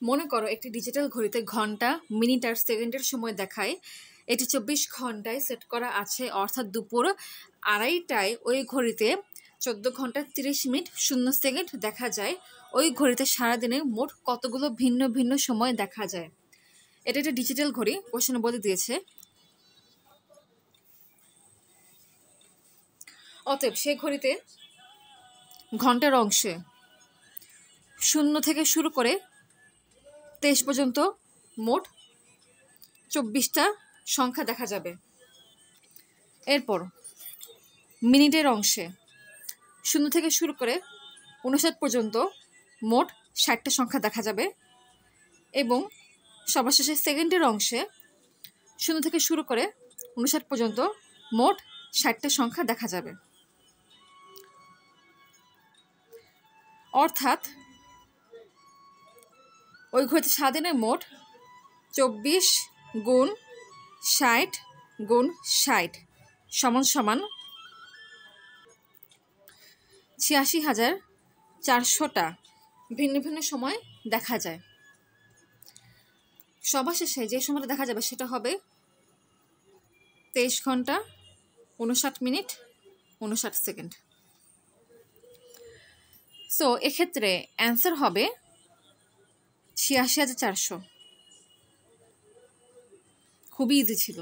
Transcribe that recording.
মনে করো একটি ডিজিটাল ঘড়িতে ঘন্টা, মিনিট আর সেকেন্ডের সময় দেখায়। এটি 24 ঘন্টায় সেট করা আছে, অর্থাৎ দুপুর 2:30টায় ওই ঘড়িতে 14 ঘন্টা 30 মিনিট 0 সেকেন্ড দেখা যায়। ওই ঘড়িতে সারাদিনে মোট কতগুলো ভিন্ন ভিন্ন সময় দেখা যায়? এটা একটা ডিজিটাল ঘড়ি, কোশ্চেনে বলে দিয়েছে। অতএব সেই ঘড়িতে ঘন্টার অংশে 0 থেকে শুরু করে 23 পর্যন্ত মোট 24টা সংখ্যা দেখা যাবে। এরপর মিনিটের অংশে 0 থেকে শুরু করে 59 পর্যন্ত মোট 60টা সংখ্যা দেখা যাবে। এবং সবার শেষে সেকেন্ডের অংশে 0 থেকে শুরু করে 59 পর্যন্ত মোট 60টা সংখ্যা দেখা যাবে। অর্থাৎ ওই ঘড়িতে সারাদিনে মোট 24 গুণ 60 গুণ 60 সমান সমান 86,400টা ভিন্ন ভিন্ন সময় দেখা যায়। সবার শেষে যে সময়টা দেখা যাবে সেটা হবে 23 ঘন্টা 59 মিনিট 59 সেকেন্ড। সো এক্ষেত্রে অ্যান্সার হবে 86,400। খুবই ইজি ছিল।